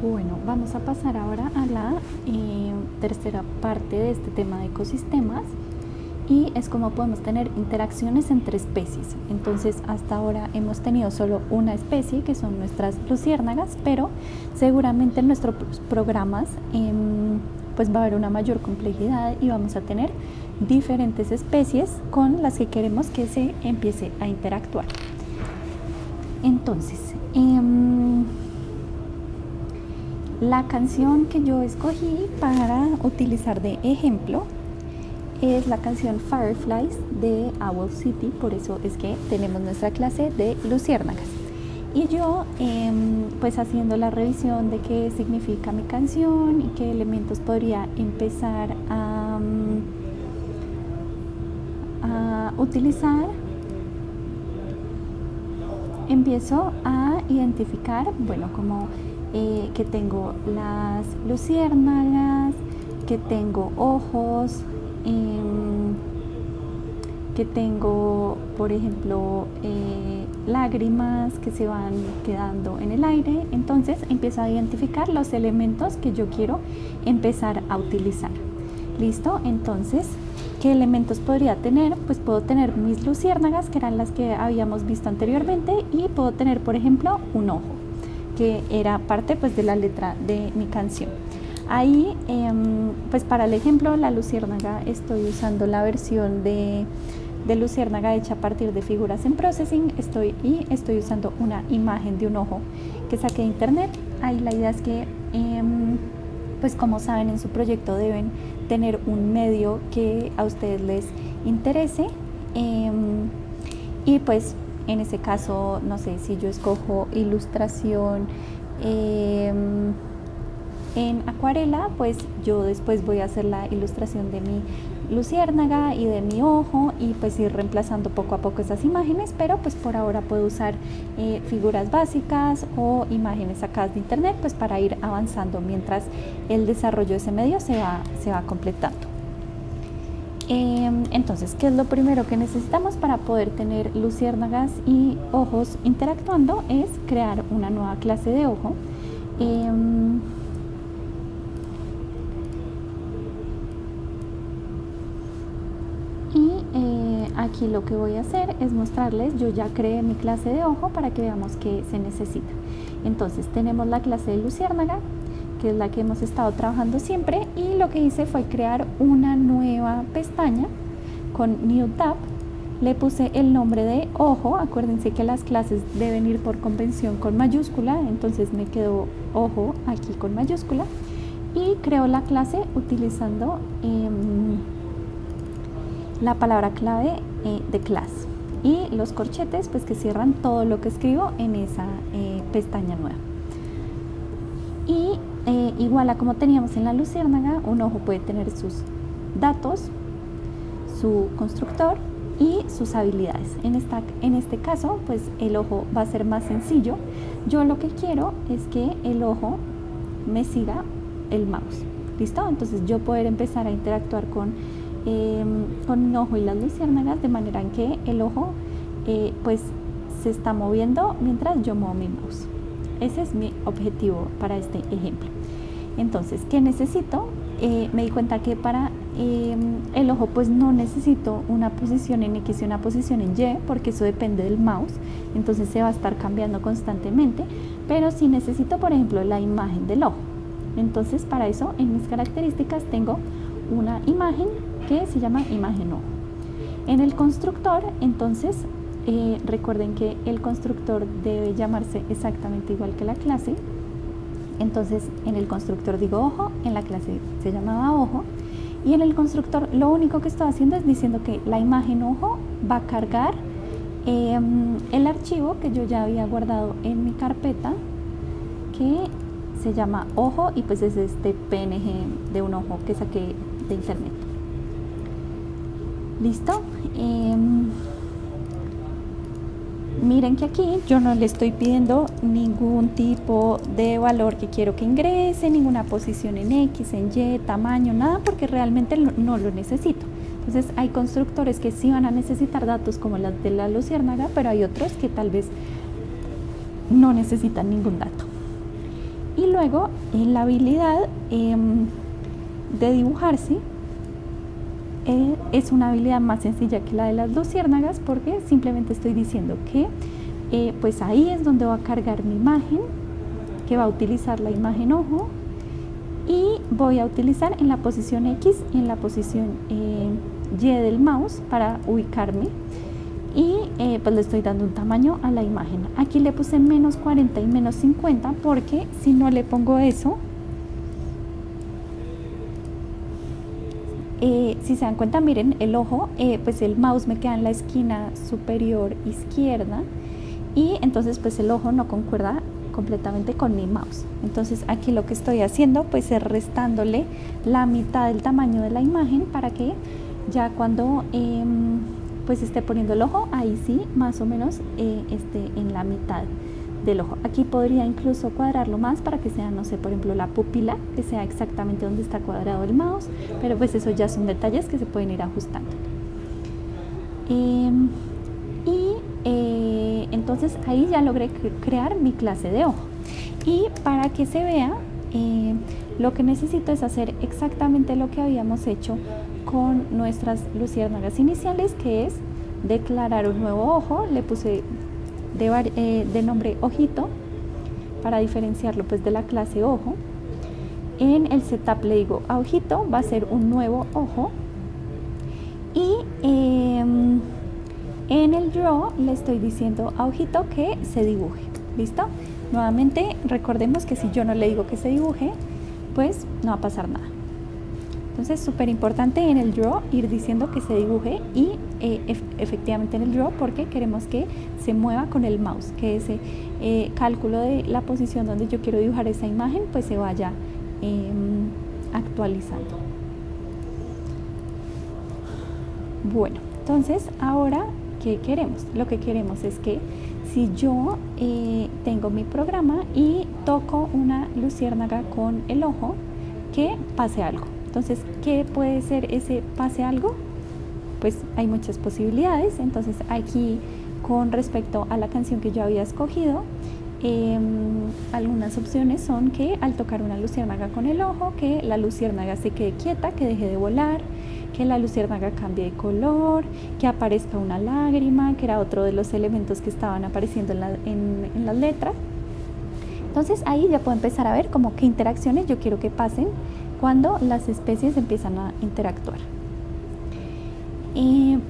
Bueno, vamos a pasar ahora a la tercera parte de este tema de ecosistemas, y es cómo podemos tener interacciones entre especies. Entonces, hasta ahora hemos tenido solo una especie, que son nuestras luciérnagas, pero seguramente en nuestros programas pues va a haber una mayor complejidad y vamos a tener diferentes especies con las que queremos que se empiece a interactuar. Entonces, la canción que yo escogí para utilizar de ejemplo es la canción Fireflies de Owl City, por eso es que tenemos nuestra clase de luciérnagas. Y yo, pues haciendo la revisión de qué significa mi canción y qué elementos podría empezar a utilizar, empiezo a identificar, bueno, como que tengo las luciérnagas, que tengo ojos, que tengo, por ejemplo, lágrimas que se van quedando en el aire. Entonces empiezo a identificar los elementos que yo quiero empezar a utilizar. ¿Listo? Entonces, ¿qué elementos podría tener? Pues puedo tener mis luciérnagas, que eran las que habíamos visto anteriormente, y puedo tener, por ejemplo, un ojo, que era parte pues de la letra de mi canción. Ahí, pues para el ejemplo, la luciérnaga, estoy usando la versión de luciérnaga hecha a partir de figuras en Processing. Estoy usando una imagen de un ojo que saqué de internet. Ahí la idea es que, pues como saben, en su proyecto deben tener un medio que a ustedes les interese, y pues en ese caso, no sé, si yo escojo ilustración en acuarela, pues yo después voy a hacer la ilustración de mi luciérnaga y de mi ojo, y pues ir reemplazando poco a poco esas imágenes, pero pues por ahora puedo usar figuras básicas o imágenes sacadas de internet, pues para ir avanzando mientras el desarrollo de ese medio se va completando. Entonces, ¿qué es lo primero que necesitamos para poder tener luciérnagas y ojos interactuando? Es crear una nueva clase de ojo. Aquí lo que voy a hacer es mostrarles, yo ya creé mi clase de ojo para que veamos qué se necesita. Entonces tenemos la clase de luciérnaga, que es la que hemos estado trabajando siempre, y lo que hice fue crear una nueva pestaña con New Tab. Le puse el nombre de ojo. Acuérdense que las clases deben ir por convención con mayúscula, entonces me quedó ojo aquí con mayúscula, y creo la clase utilizando la palabra clave de class y los corchetes pues que cierran todo lo que escribo en esa pestaña nueva. Y igual a como teníamos en la luciérnaga, un ojo puede tener sus datos, su constructor y sus habilidades. En este caso, pues el ojo va a ser más sencillo. Yo lo que quiero es que el ojo me siga el mouse. ¿Listo? Entonces yo poder empezar a interactuar con mi ojo y las luciérnagas, de manera en que el ojo pues se está moviendo mientras yo muevo mi mouse. Ese es mi objetivo para este ejemplo. Entonces, ¿qué necesito? Me di cuenta que para el ojo pues no necesito una posición en X y una posición en Y, porque eso depende del mouse, entonces se va a estar cambiando constantemente, pero sí necesito, por ejemplo, la imagen del ojo. Entonces, para eso en mis características tengo una imagen que se llama imagen ojo. En el constructor, entonces, recuerden que el constructor debe llamarse exactamente igual que la clase. Entonces, en el constructor digo ojo, en la clase se llamaba ojo, y en el constructor lo único que estoy haciendo es diciendo que la imagen ojo va a cargar el archivo que yo ya había guardado en mi carpeta, que se llama ojo, y pues es este PNG de un ojo que saqué de internet. ¿Listo? Miren que aquí yo no le estoy pidiendo ningún tipo de valor que quiero que ingrese, ninguna posición en X, en Y, tamaño, nada, porque realmente no lo necesito. Entonces hay constructores que sí van a necesitar datos como las de la luciérnaga, pero hay otros que tal vez no necesitan ningún dato. Y luego en la habilidad de dibujarse, es una habilidad más sencilla que la de las luciérnagas, porque simplemente estoy diciendo que pues ahí es donde va a cargar mi imagen, que va a utilizar la imagen ojo, y voy a utilizar en la posición X y en la posición Y del mouse para ubicarme, y pues le estoy dando un tamaño a la imagen. Aquí le puse menos 40 y menos 50 porque si no le pongo eso, si se dan cuenta, miren el ojo, pues el mouse me queda en la esquina superior izquierda, y entonces pues el ojo no concuerda completamente con mi mouse. Entonces aquí lo que estoy haciendo pues es restándole la mitad del tamaño de la imagen, para que ya cuando pues esté poniendo el ojo, ahí sí más o menos esté en la mitad del ojo. Aquí podría incluso cuadrarlo más para que sea, no sé, por ejemplo la pupila, que sea exactamente donde está cuadrado el mouse, pero pues eso ya son detalles que se pueden ir ajustando. Entonces ahí ya logré crear mi clase de ojo, y para que se vea lo que necesito es hacer exactamente lo que habíamos hecho con nuestras luciérnagas iniciales, que es declarar un nuevo ojo. Le puse de nombre ojito para diferenciarlo pues de la clase ojo. En el setup le digo a ojito va a ser un nuevo ojo, y en el draw le estoy diciendo a ojito que se dibuje. ¿Listo? Nuevamente recordemos que si yo no le digo que se dibuje, pues no va a pasar nada. Entonces súper importante en el draw ir diciendo que se dibuje, y efectivamente en el draw, porque queremos que se mueva con el mouse, que ese cálculo de la posición donde yo quiero dibujar esa imagen pues se vaya actualizando. Bueno, entonces ahora ¿qué queremos? Lo que queremos es que si yo tengo mi programa y toco una luciérnaga con el ojo, que pase algo. Entonces, ¿qué puede ser ese pase algo? Pues hay muchas posibilidades. Entonces aquí, con respecto a la canción que yo había escogido, algunas opciones son que al tocar una luciérnaga con el ojo, que la luciérnaga se quede quieta, que deje de volar, que la luciérnaga cambie de color, que aparezca una lágrima, que era otro de los elementos que estaban apareciendo en las letras. Entonces ahí ya puedo empezar a ver como qué interacciones yo quiero que pasen cuando las especies empiezan a interactuar.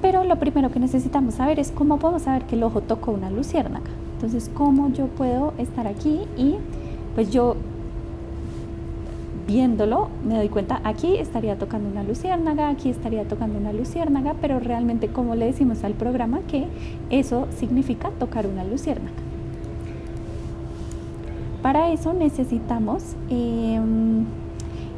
Pero lo primero que necesitamos saber es cómo podemos saber que el ojo tocó una luciérnaga. Entonces, ¿cómo yo puedo estar aquí y pues yo viéndolo me doy cuenta, aquí estaría tocando una luciérnaga, aquí estaría tocando una luciérnaga, pero realmente cómo le decimos al programa que eso significa tocar una luciérnaga? Para eso necesitamos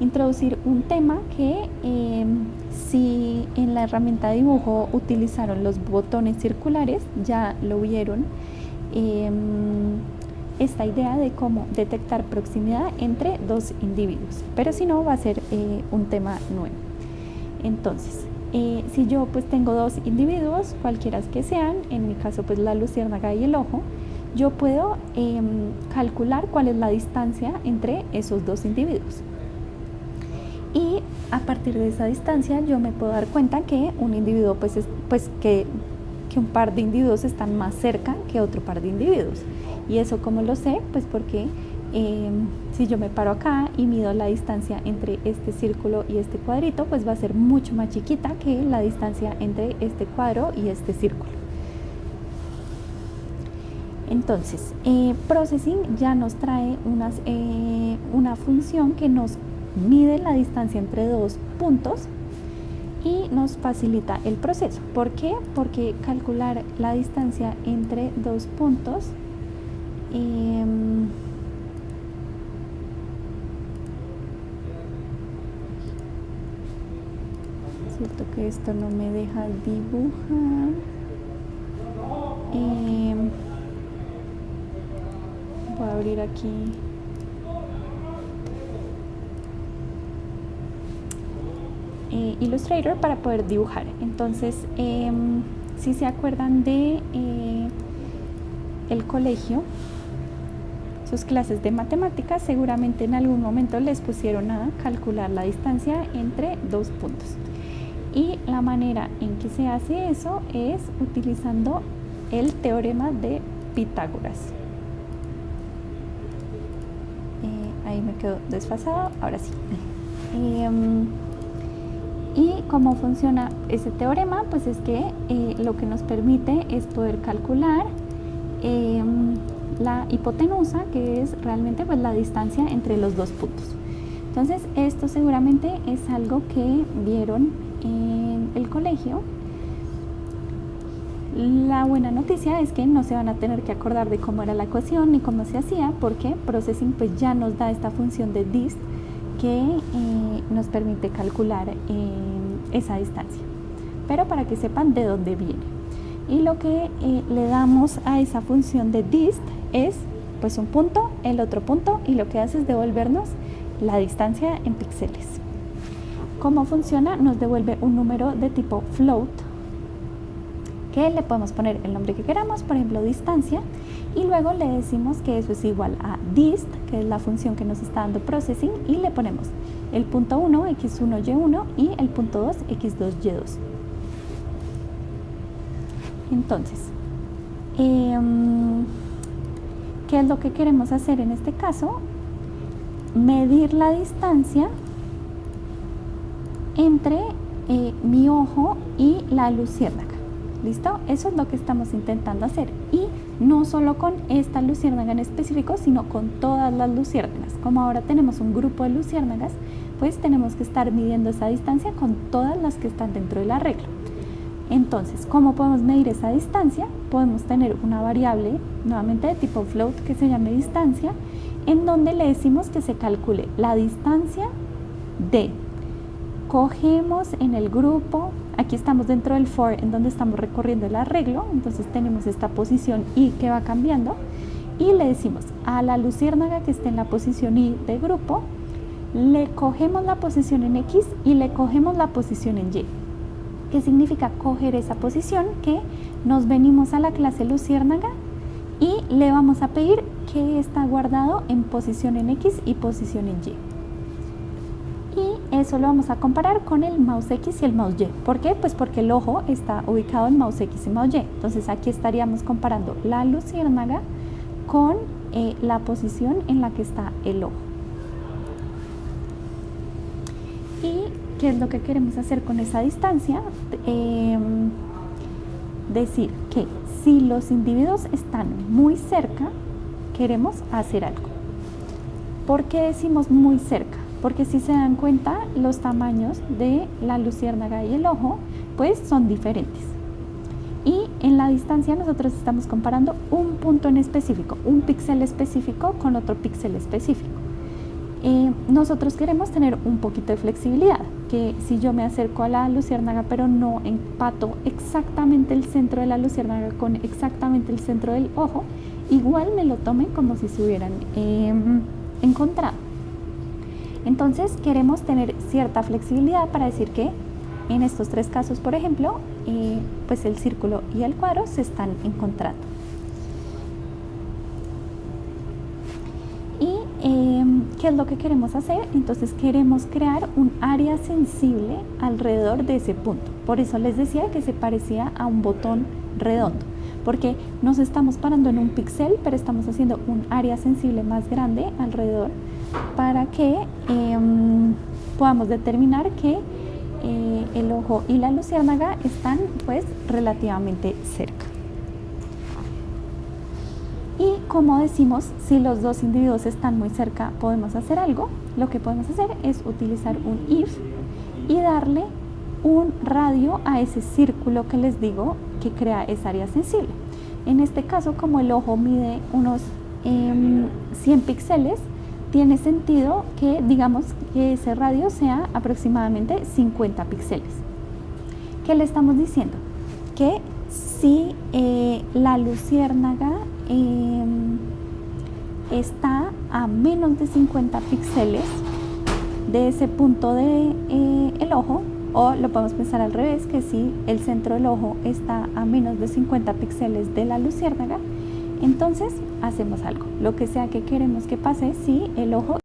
introducir un tema que si en la herramienta de dibujo utilizaron los botones circulares, ya lo vieron, esta idea de cómo detectar proximidad entre dos individuos, pero si no va a ser un tema nuevo. Entonces, si yo pues tengo dos individuos, cualquiera que sean, en mi caso pues la luciérnaga y el ojo, yo puedo calcular cuál es la distancia entre esos dos individuos. Y a partir de esa distancia yo me puedo dar cuenta que un individuo que un par de individuos están más cerca que otro par de individuos. Y eso, ¿cómo lo sé? Pues porque si yo me paro acá y mido la distancia entre este círculo y este cuadrito, pues va a ser mucho más chiquita que la distancia entre este cuadro y este círculo. Entonces, Processing ya nos trae una función que nos mide la distancia entre dos puntos y nos facilita el proceso. ¿Por qué? Porque calcular la distancia entre dos puntos cierto que esto no me deja dibujar. Voy a abrir aquí Illustrator para poder dibujar. Entonces, si se acuerdan de el colegio, sus clases de matemáticas, seguramente en algún momento les pusieron a calcular la distancia entre dos puntos. Y la manera en que se hace eso es utilizando el teorema de Pitágoras. Ahí me quedo desfasado, ahora sí. Y cómo funciona ese teorema, pues es que lo que nos permite es poder calcular la hipotenusa, que es realmente pues la distancia entre los dos puntos. Entonces esto seguramente es algo que vieron en el colegio. La buena noticia es que no se van a tener que acordar de cómo era la ecuación ni cómo se hacía, porque Processing pues ya nos da esta función de dist que nos permite calcular esa distancia, pero para que sepan de dónde viene. Y lo que le damos a esa función de dist es pues un punto, el otro punto, y lo que hace es devolvernos la distancia en píxeles. ¿Cómo funciona? Nos devuelve un número de tipo float, que le podemos poner el nombre que queramos, por ejemplo distancia, y luego le decimos que eso es igual a dist, que es la función que nos está dando Processing, y le ponemos el punto 1, x1, y1, y el punto 2, x2, y2. Entonces, ¿qué es lo que queremos hacer en este caso? Medir la distancia entre mi ojo y la luciérnaga. ¿Listo? Eso es lo que estamos intentando hacer, y no solo con esta luciérnaga en específico, sino con todas las luciérnagas. Como ahora tenemos un grupo de luciérnagas, pues tenemos que estar midiendo esa distancia con todas las que están dentro del arreglo. Entonces, ¿cómo podemos medir esa distancia? Podemos tener una variable, nuevamente de tipo float, que se llame distancia, en donde le decimos que se calcule la distancia de, cogemos en el grupo, aquí estamos dentro del for en donde estamos recorriendo el arreglo, entonces tenemos esta posición y que va cambiando, y le decimos a la luciérnaga que esté en la posición y de grupo, le cogemos la posición en X y le cogemos la posición en Y. ¿Qué significa coger esa posición? Que nos venimos a la clase luciérnaga y le vamos a pedir que está guardado en posición en X y posición en Y. Y eso lo vamos a comparar con el mouse X y el mouse Y. ¿Por qué? Pues porque el ojo está ubicado en mouse X y mouse Y. Entonces aquí estaríamos comparando la luciérnaga con la posición en la que está el ojo. ¿Y qué es lo que queremos hacer con esa distancia? Decir que si los individuos están muy cerca, queremos hacer algo. ¿Por qué decimos muy cerca? Porque si se dan cuenta, los tamaños de la luciérnaga y el ojo pues son diferentes. Y en la distancia nosotros estamos comparando un punto en específico, un píxel específico con otro píxel específico. Nosotros queremos tener un poquito de flexibilidad, que si yo me acerco a la luciérnaga pero no empato exactamente el centro de la luciérnaga con exactamente el centro del ojo, igual me lo tomen como si se hubieran encontrado. Entonces queremos tener cierta flexibilidad para decir que en estos tres casos, por ejemplo, pues el círculo y el cuadro se están encontrando. ¿Y qué es lo que queremos hacer? Entonces queremos crear un área sensible alrededor de ese punto. Por eso les decía que se parecía a un botón redondo, porque nos estamos parando en un píxel, pero estamos haciendo un área sensible más grande alrededor para que podamos determinar que el ojo y la luciérnaga están pues relativamente cerca. Y como decimos, si los dos individuos están muy cerca, podemos hacer algo. Lo que podemos hacer es utilizar un if y darle un radio a ese círculo que les digo que crea esa área sensible. En este caso, como el ojo mide unos 100 píxeles, tiene sentido que digamos que ese radio sea aproximadamente 50 píxeles. ¿Qué le estamos diciendo? Que si la luciérnaga está a menos de 50 píxeles de ese punto de el ojo, o lo podemos pensar al revés, que si el centro del ojo está a menos de 50 píxeles de la luciérnaga, Entonces hacemos algo, lo que sea que queremos que pase, si el ojo